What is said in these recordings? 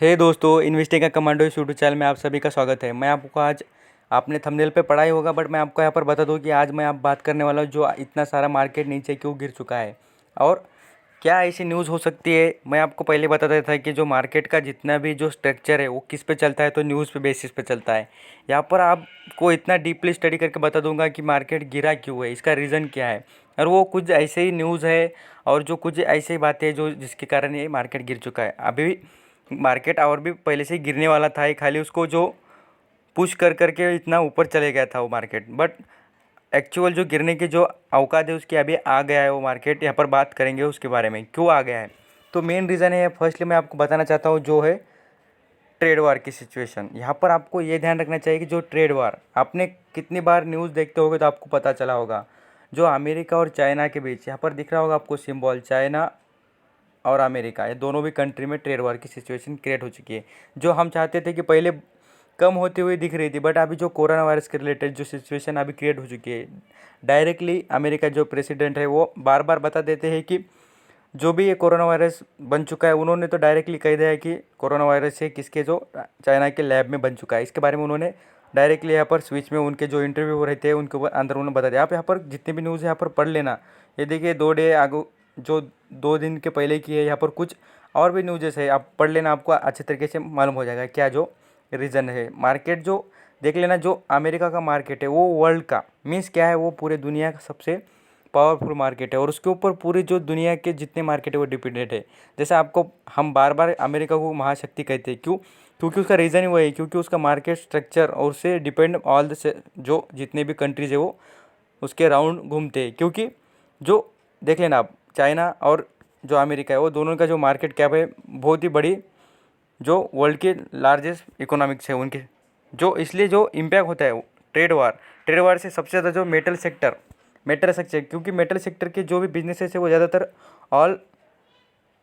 हे दोस्तों, इन्वेस्टिंग का कमांडो इस यूट्यूब चैनल में आप सभी का स्वागत है। मैं आपको आज आपने थंबनेल पे पढ़ा ही होगा, बट मैं आपको यहाँ पर बता दूँ कि आज मैं आप बात करने वाला हूँ जो इतना सारा मार्केट नीचे क्यों गिर चुका है और क्या ऐसी न्यूज़ हो सकती है। मैं आपको पहले बता देता था कि जो मार्केट का जितना भी जो स्ट्रक्चर है वो किस पे चलता है, तो न्यूज़ पे बेसिस पे चलता है। यहाँ पर आपको इतना डीपली स्टडी करके बता दूंगा कि मार्केट गिरा क्यों है, इसका रीज़न क्या है, और वो कुछ ऐसे ही न्यूज़ है और जो कुछ ऐसी बातें हैं जो जिसके कारण ये मार्केट गिर चुका है। अभी मार्केट और भी पहले से ही गिरने वाला था, ये खाली उसको जो पुश कर करके इतना ऊपर चले गया था वो मार्केट, बट एक्चुअल जो गिरने की जो औकात है उसकी अभी आ गया है वो मार्केट। यहाँ पर बात करेंगे उसके बारे में क्यों आ गया है। तो मेन रीज़न है, फर्स्टली मैं आपको बताना चाहता हूँ जो है ट्रेड वार की सिचुएशन। यहाँ पर आपको ये ध्यान रखना चाहिए कि जो ट्रेड वार, आपने कितनी बार न्यूज़ देखते होगे तो आपको पता चला होगा, जो अमेरिका और चाइना के बीच यहाँ पर दिख रहा होगा आपको सिंबल, चाइना और अमेरिका, ये दोनों भी कंट्री में ट्रेड वार की सिचुएशन क्रिएट हो चुकी है। जो हम चाहते थे कि पहले कम होती हुई दिख रही थी, बट अभी जो कोरोना वायरस के रिलेटेड जो सिचुएशन अभी क्रिएट हो चुकी है, डायरेक्टली अमेरिका जो प्रेसिडेंट है वो बार बार बता देते हैं कि जो भी ये कोरोना वायरस बन चुका है, उन्होंने तो डायरेक्टली कह दिया है कि कोरोना वायरस है किसके, जो चाइना के लैब में बन चुका है। इसके बारे में उन्होंने डायरेक्टली यहाँ पर स्विच में उनके जो इंटरव्यू हो रहे थे उनके ऊपर अंदर उन्होंने बता दिया। आप यहाँ पर जितने भी न्यूज़ है यहाँ पर पढ़ लेना। ये देखिए 2 डे आगो जो 2 दिन के पहले की है, यहाँ पर कुछ और भी न्यूज़ेस है, आप पढ़ लेना, आपको अच्छे तरीके से मालूम हो जाएगा क्या जो रीज़न है। मार्केट जो देख लेना, जो अमेरिका का मार्केट है वो वर्ल्ड का मीन्स क्या है, वो पूरे दुनिया का सबसे पावरफुल मार्केट है और उसके ऊपर पूरी जो दुनिया के जितने मार्केट है वो डिपेंडेंट है। जैसे आपको हम बार बार अमेरिका को महाशक्ति कहते हैं, क्यों? क्योंकि उसका रीज़न ही वही है, क्योंकि उसका मार्केट स्ट्रक्चर और उससे डिपेंड ऑल द जो जितने भी कंट्रीज़ है वो उसके राउंड घूमते हैं। क्योंकि जो देख लेना आप, चाइना और जो अमेरिका है वो दोनों का जो मार्केट कैप है बहुत ही बड़ी, जो वर्ल्ड के लार्जेस्ट इकोनॉमिक्स है उनके, जो इसलिए जो इम्पैक्ट होता है ट्रेड वार से सबसे ज़्यादा जो मेटल सेक्टर, क्योंकि मेटल सेक्टर के जो भी बिजनेसेस है वो ज़्यादातर ऑल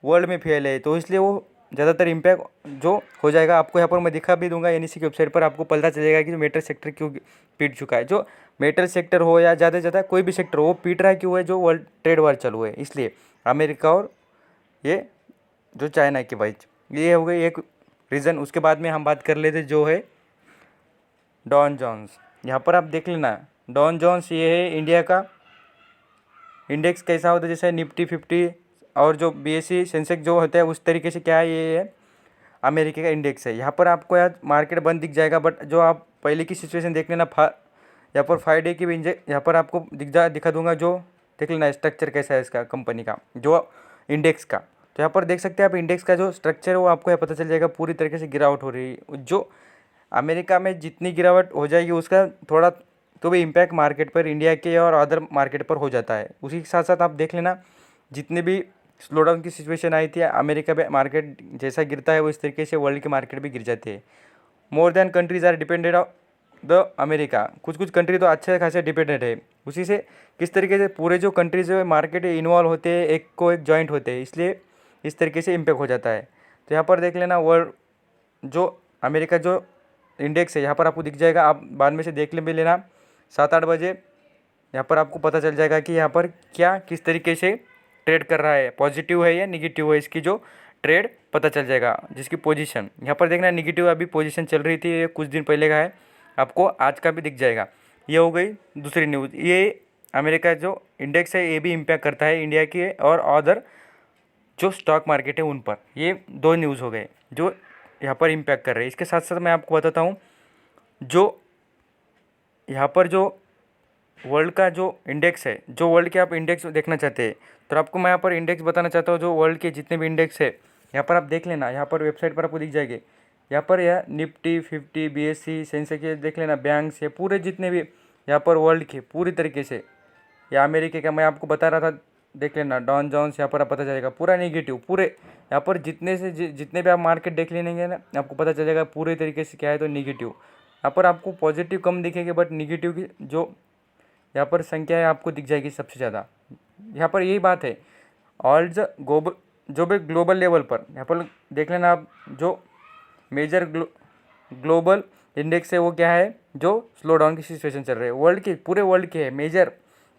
वर्ल्ड में फैले हैं, तो इसलिए वो ज़्यादातर इम्पैक्ट जो हो जाएगा। आपको यहाँ पर मैं दिखा भी दूंगा एनईसी की वेबसाइट पर, आपको पता चलेगा कि जो मेटल सेक्टर क्यों पीट चुका है। जो मेटल सेक्टर हो या ज़्यादा से ज़्यादा कोई भी सेक्टर हो, वो पीट रहा है क्यों है, जो वर्ल्ड ट्रेड वार चालू है इसलिए, अमेरिका और ये जो चाइना के बीच, ये हो गई एक रीज़न। उसके बाद में हम बात कर लेते जो है डॉन जॉन्स। यहाँ पर आप देख लेना, डॉन जॉन्स ये है इंडिया का इंडेक्स। कैसा होता है जैसे निफ्टी 50 और जो बीएसई सेंसेक्स जो होता है उस तरीके से क्या है, ये है अमेरिका का इंडेक्स है। यहाँ पर आपको यार मार्केट बंद दिख जाएगा, बट जो आप पहले की सिचुएशन देख लेना, यहाँ पर 5 डे की भी यहाँ पर आपको दिखा दूंगा, जो देख लेना स्ट्रक्चर कैसा है इसका कंपनी का जो इंडेक्स का। तो यहाँ पर देख सकते हैं आप इंडेक्स का जो स्ट्रक्चर है वो आपको यहाँ पता चल जाएगा, पूरी तरीके से गिरावट हो रही है। जो अमेरिका में जितनी गिरावट हो जाएगी उसका थोड़ा तो भी इम्पैक्ट मार्केट पर, इंडिया के और अदर मार्केट पर हो जाता है। उसी के साथ साथ आप देख लेना, जितने भी स्लो डाउन की सिचुएशन आई थी अमेरिका में, मार्केट जैसा गिरता है वो इस तरीके से वर्ल्ड की मार्केट भी गिर जाती है। More than countries are depended of the America, कुछ कुछ कंट्री तो अच्छे खासे डिपेंडेड है उसी से। किस तरीके से पूरे जो कंट्रीज है मार्केट इन्वॉल्व होते हैं, एक को एक जॉइंट होते हैं, इसलिए इस तरीके से इम्पैक्ट हो जाता है। तो यहाँ पर देख लेना वर्ल्ड जो अमेरिका जो इंडेक्स है यहाँ पर आपको दिख जाएगा, आप बाद में से देख ले भी लेना 7-8 बजे। यहाँ पर आपको पता चल जाएगा कि यहाँ पर क्या किस तरीके से ट्रेड कर रहा है, पॉजिटिव है या निगेटिव है, इसकी जो ट्रेड पता चल जाएगा। जिसकी पोजीशन यहाँ पर देखना निगेटिव अभी पोजीशन चल रही थी, ये कुछ दिन पहले का है, आपको आज का भी दिख जाएगा। ये हो गई दूसरी न्यूज़। ये अमेरिका जो इंडेक्स है ये भी इम्पैक्ट करता है इंडिया की और अदर जो स्टॉक मार्केट है उन पर। ये 2 न्यूज़ हो गए जो यहाँ पर इम्पैक्ट कर रहे हैं। इसके साथ साथ मैं आपको बताता हूँ, जो यहाँ पर जो वर्ल्ड का जो इंडेक्स है, जो वर्ल्ड के आप इंडेक्स देखना चाहते हैं तो आपको मैं यहाँ पर इंडेक्स बताना चाहता हूँ। जो वर्ल्ड के जितने भी इंडेक्स है यहाँ पर आप देख लेना, यहाँ पर वेबसाइट पर आपको दिख जाएंगे। यहाँ पर यह निफ्टी 50, बीएसई सेंसेक्स ये देख लेना, बैंक्स है पूरे जितने भी यहाँ पर वर्ल्ड के पूरी तरीके से, या अमेरिका का मैं आपको बता रहा था, देख लेना डॉन जॉन्स। यहाँ पर आप पता चलेगा पूरा नेगेटिव, पूरे यहाँ पर जितने भी आप मार्केट देख लेंगे ना, आपको पता चलेगा पूरे तरीके से क्या है तो नेगेटिव। यहाँ पर आपको पॉजिटिव कम दिखेंगे, बट नेगेटिव की जो यहाँ पर संख्या है आपको दिख जाएगी सबसे ज़्यादा। यहाँ पर यही बात है, ऑल द ग्लोबल जो भी ग्लोबल लेवल पर यहाँ पर देख लेना आप, जो मेजर ग्लोबल इंडेक्स है वो क्या है, जो स्लो डाउन की सिचुएशन चल रही है वर्ल्ड की, पूरे वर्ल्ड के है मेजर,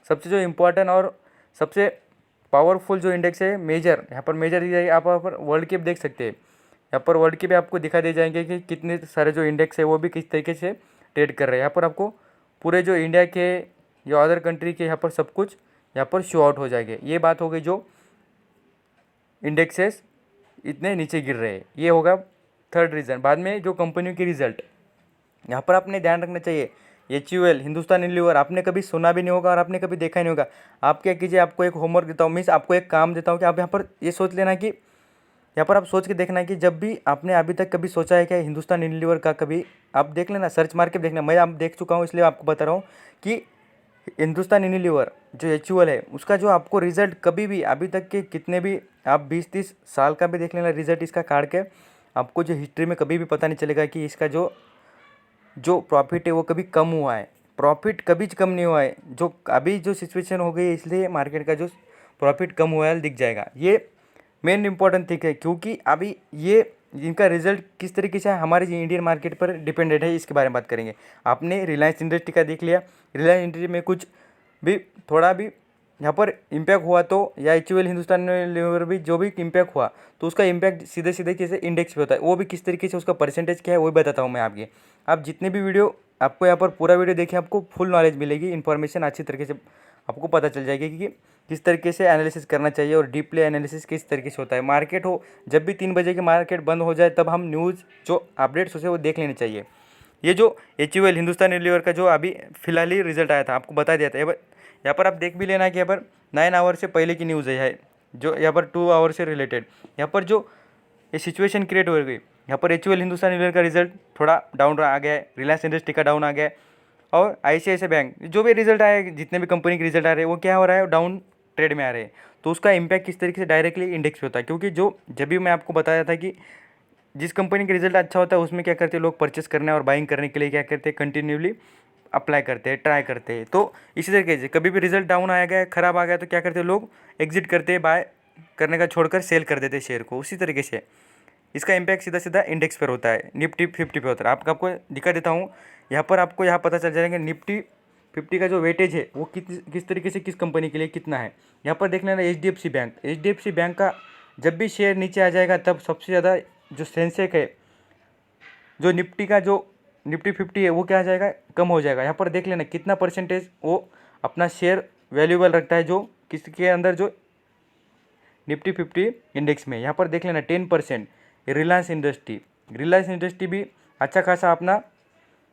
सबसे जो इम्पोर्टेंट और सबसे पावरफुल जो इंडेक्स है मेजर। यहाँ पर मेजर दिया आप यहाँ पर वर्ल्ड के देख सकते हैं। यहाँ पर वर्ल्ड के भी आपको दिखा दे जाएंगे कि कितने सारे जो इंडेक्स है वो भी किस तरीके से ट्रेड कर रहे हैं। यहाँ पर आपको पूरे जो इंडिया के जो अदर कंट्री के यहाँ पर सब कुछ यहाँ पर शो आउट हो जाएंगे। ये बात हो गई जो इंडेक्सेस इतने नीचे गिर रहे हैं, ये होगा थर्ड रीज़न। बाद में जो कंपनियों की रिजल्ट, यहाँ पर आपने ध्यान रखना चाहिए। HUL, हिंदुस्तान यूनिलीवर आपने कभी सुना भी नहीं होगा और आपने कभी देखा ही नहीं होगा। आप क्या कीजिए, आपको एक होमवर्क देता हूँ, मीन्स आपको एक काम देता हूँ कि आप यहाँ पर ये सोच लेना कि यहाँ पर आप सोच के देखना है कि जब भी आपने अभी तक कभी सोचा है कि हिंदुस्तान यूनिलीवर का, कभी आप देख लेना, सर्च मार के देखना। मैं आप देख चुका हूँ इसलिए आपको बता रहा हूँ कि हिंदुस्तान यूनिलीवर जो HUL है उसका जो आपको रिजल्ट कभी भी अभी तक के कितने भी आप 20-30 साल का भी देख लेना रिजल्ट इसका काट के, आपको जो हिस्ट्री में कभी भी पता नहीं चलेगा कि इसका जो प्रॉफिट है वो कभी कम हुआ है। प्रॉफिट कभी कम नहीं हुआ है। जो अभी जो सिचुएशन हो गई है इसलिए मार्केट का जो प्रॉफिट कम हुआ है दिख जाएगा। ये मेन इंपॉर्टेंट थिंग है, क्योंकि अभी ये इनका रिजल्ट किस तरीके से हमारे इंडियन मार्केट पर डिपेंडेंट है, इसके बारे में बात करेंगे। आपने रिलायंस इंडस्ट्री का देख लिया, रिलायंस इंडस्ट्री में कुछ भी थोड़ा भी यहाँ पर इम्पैक्ट हुआ तो, या HUL हिंदुस्तान यूनिलीवर भी जो भी इम्पैक्ट हुआ तो उसका इम्पैक्ट सीधे सीधे कैसे इंडेक्स पे होता है, वो भी किस तरीके से उसका परसेंटेज क्या है वो भी बताता हूँ मैं आपके। आप जितने भी वीडियो आपको यहाँ पर पूरा वीडियो देखें, आपको फुल नॉलेज मिलेगी, इन्फॉर्मेशन अच्छी तरीके से आपको पता चल जाएगी कि किस तरीके से एनालिसिस करना चाहिए और डीपली एनालिसिस किस तरीके से होता है। मार्केट हो जब भी 3 बजे की मार्केट बंद हो जाए तब हम न्यूज़ जो अपडेट्स होते हैं वो देख लेनी चाहिए। ये जो HUL हिंदुस्तान यूनिलीवर का जो अभी फिलहाल ही रिजल्ट आया था, आपको बता दिया था। यहाँ पर आप देख भी लेना कि यहाँ पर 9 आवर से पहले की न्यूज़ है जो यहाँ पर 2 आवर से रिलेटेड। यहाँ पर जो ये सिचुएशन क्रिएट हो गई, यहाँ पर HUL हिंदुस्तान यूनिलीवर का रिजल्ट थोड़ा डाउन आ गया है, रिलायंस इंडस्ट्री का डाउन आ गया है, और ICICI बैंक जो भी रिजल्ट आए, जितने भी कंपनी के रिजल्ट आ रहे हैं वो क्या हो रहा है, डाउन ट्रेड में आ रहे हैं। तो उसका इम्पैक्ट किस तरीके से डायरेक्टली इंडेक्स पे होता है, क्योंकि जब भी मैं आपको बताया था कि जिस कंपनी का रिजल्ट अच्छा होता है उसमें क्या करते हैं लोग, परचेस करने और बाइंग करने के लिए क्या करते हैं, कंटिन्यूली अप्लाई करते हैं, ट्राई करते हैं। तो इसी तरीके से कभी भी रिजल्ट डाउन आ गया, खराब आ गया तो क्या करते हैं लोग, एग्जिट करते हैं, बाय करने का छोड़कर सेल कर देते हैं शेयर को। उसी तरीके से इसका इम्पैक्ट सीधा सीधा इंडेक्स पर होता है, निफ्टी 50 पे होता है। आपको दिखा देता हूँ, यहाँ पर आपको यहाँ पता चल जाएगा निफ्टी 50 का जो वेटेज है वो किस तरीके से किस कंपनी के लिए कितना है। यहाँ पर देख लेना HDFC बैंक का जब भी शेयर नीचे आ जाएगा तब सबसे ज़्यादा जो सेंसेक्स है, जो निफ्टी का जो निफ्टी 50 है वो क्या आ जाएगा, कम हो जाएगा। यहाँ पर देख लेना कितना परसेंटेज वो अपना शेयर वैल्यूएबल रखता है, जो किसके अंदर, जो निफ्टी 50 इंडेक्स में। यहाँ पर देख लेना 10%। रिलायंस इंडस्ट्री भी अच्छा खासा अपना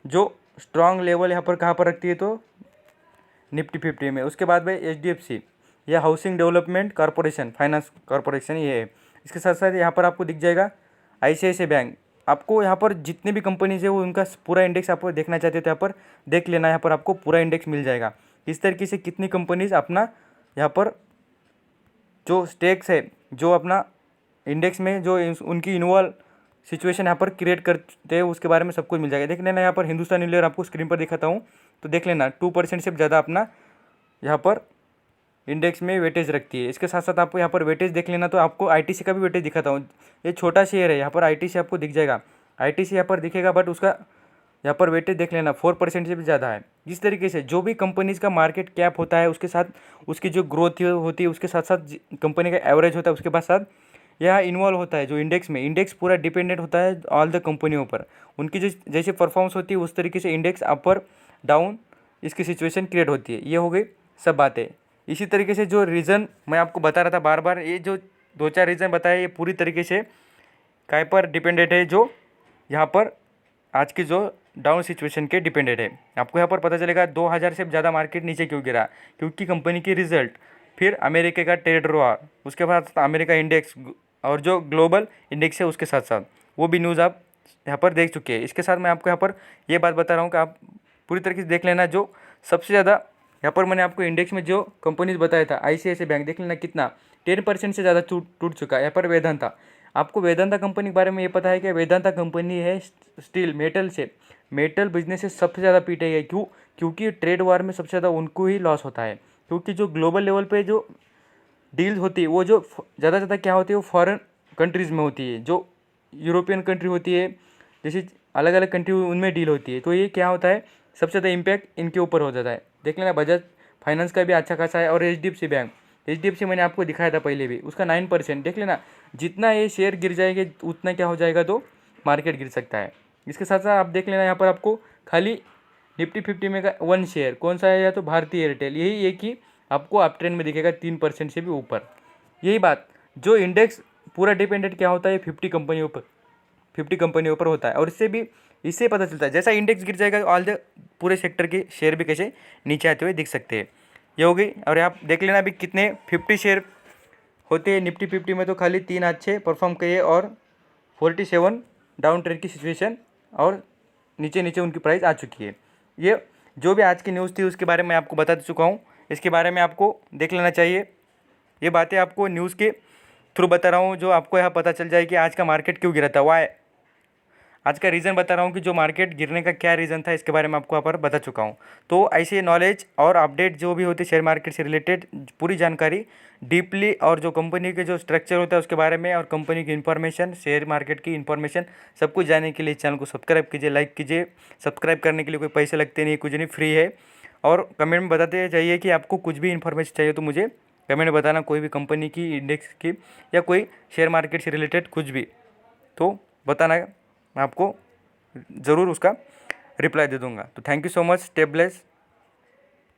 जो स्ट्रॉन्ग लेवल यहाँ पर कहाँ पर रखती है, तो निफ्टी 50 में। उसके बाद में HDFC या housing development corporation finance corporation, ये है। इसके साथ साथ यहाँ पर आपको दिख जाएगा ICICI बैंक। आपको यहाँ पर जितने भी कंपनीज है वो उनका पूरा इंडेक्स आपको देखना चाहते हो तो यहाँ पर देख लेना, यहाँ पर आपको पूरा इंडेक्स मिल जाएगा। इस तरीके से कितनी कंपनीज अपना यहाँ पर जो स्टेक्स है, जो अपना इंडेक्स में जो उनकी इन्वॉल्व सिचुएशन यहाँ पर क्रिएट करते हैं, उसके बारे में सब कुछ मिल जाएगा। देख लेना यहाँ पर हिंदुस्तान यूनिलीवर आपको स्क्रीन पर दिखाता हूँ तो देख लेना 2% से ज़्यादा अपना यहाँ पर इंडेक्स में वेटेज रखती है। इसके साथ साथ आपको यहाँ पर वेटेज देख लेना तो आपको ITC का भी वेटेज दिखाता हूँ। ये छोटा शेयर है, यहाँ पर ITC आपको दिख जाएगा, ITC यहाँ पर दिखेगा, बट उसका यहाँ पर वेटेज देख लेना 4% से भी ज़्यादा है। इस तरीके से जो भी कंपनीज़ का मार्केट कैप होता है उसके साथ उसकी जो ग्रोथ होती है, उसके साथ साथ कंपनी का एवरेज होता है, उसके बाद साथ यह इन्वॉल्व होता है जो इंडेक्स में। इंडेक्स पूरा डिपेंडेंट होता है ऑल द कंपनियों पर, उनकी जो जैसे परफॉर्मेंस होती है उस तरीके से इंडेक्स अपर डाउन इसकी सिचुएशन क्रिएट होती है। ये हो गई सब बातें। इसी तरीके से जो रीज़न मैं आपको बता रहा था बार बार, ये जो 2-4 रीज़न बताए ये पूरी तरीके से काय पर डिपेंडेंट है, जो यहाँ पर आज की जो डाउन सिचुएशन के डिपेंडेंट है। आपको यहाँ पर पता चलेगा 2000 से ज़्यादा मार्केट नीचे क्यों गिरा, क्योंकि कंपनी की रिजल्ट, फिर अमेरिका का ट्रेड वॉर, उसके बाद अमेरिका इंडेक्स और जो ग्लोबल इंडेक्स है उसके साथ साथ वो भी न्यूज़ आप यहाँ पर देख चुके हैं। इसके साथ मैं आपको यहाँ पर ये बात बता रहा हूँ कि आप पूरी तरीके से देख लेना, जो सबसे ज़्यादा यहाँ पर मैंने आपको इंडेक्स में जो कंपनीज बताया था ICICI बैंक, देख लेना कितना 10% से ज़्यादा टूट चुका है। यहाँ पर वेदांता, आपको वेदांता कंपनी के बारे में ये पता है कि वेदांता कंपनी है स्टील मेटल बिजनेस से सबसे ज़्यादा पीटे गए। क्योंकि ट्रेड वार में सबसे ज़्यादा उनको ही लॉस होता है, क्योंकि जो ग्लोबल लेवल पे जो डील होती है वो जो ज़्यादा से ज़्यादा क्या होती है वो फॉरेन कंट्रीज़ में होती है, जो यूरोपियन कंट्री होती है, जैसे अलग अलग कंट्री उनमें डील होती है। तो ये क्या होता है, सबसे ज़्यादा इम्पैक्ट इनके ऊपर हो जाता है। देख लेना बजाज फाइनेंस का भी अच्छा खासा है, और HDFC HDFC मैंने आपको दिखाया था पहले भी, उसका 9% देख लेना। जितना ये शेयर गिर जाएंगे उतना क्या हो जाएगा, तो मार्केट गिर सकता है। इसके साथ साथ आप देख लेना यहाँ पर आपको खाली निफ्टी 50 में का 1 शेयर कौन सा है, या तो भारतीय एयरटेल, यही एक ही आपको अप ट्रेंड में दिखेगा 3% से भी ऊपर। यही बात, जो इंडेक्स पूरा डिपेंडेंट क्या होता है 50 कंपनियों पर होता है, और इससे पता चलता है जैसा इंडेक्स गिर जाएगा ऑल द पूरे सेक्टर के शेयर भी कैसे नीचे आते हुए दिख सकते हैं। ये हो गई। और आप देख लेना अभी कितने 50 शेयर होते हैं निफ्टी 50 में, तो खाली 3 अच्छे परफॉर्म किए और 47 डाउन ट्रेंड की सिचुएशन, और नीचे नीचे उनकी प्राइस आ चुकी है। ये जो भी आज की न्यूज़ थी उसके बारे में आपको बता चुका हूँ, इसके बारे में आपको देख लेना चाहिए। ये बातें आपको न्यूज़ के थ्रू बता रहा हूँ, जो आपको यहाँ पता चल जाए कि आज का मार्केट क्यों गिरा था, वाई आज का रीज़न बता रहा हूँ कि जो मार्केट गिरने का क्या रीज़न था, इसके बारे में आपको यहाँ पर बता चुका हूँ। तो ऐसे नॉलेज और अपडेट जो भी होती है शेयर मार्केट से रिलेटेड पूरी जानकारी डीपली, और जो कंपनी के जो स्ट्रक्चर होता है उसके बारे में, और कंपनी की इन्फॉर्मेशन, शेयर मार्केट की इन्फॉर्मेशन, सब कुछ जानने के लिए चैनल को सब्सक्राइब कीजिए, लाइक कीजिए। सब्सक्राइब करने के लिए कोई पैसे लगते नहीं, कुछ नहीं, फ्री है। और कमेंट में बताते जाइए कि आपको कुछ भी इन्फॉर्मेशन चाहिए तो मुझे कमेंट में बताना, कोई भी कंपनी की, इंडेक्स की, या कोई शेयर मार्केट से रिलेटेड कुछ भी तो बताना, मैं आपको ज़रूर उसका रिप्लाई दे दूंगा। तो thank you so much, stay blessed.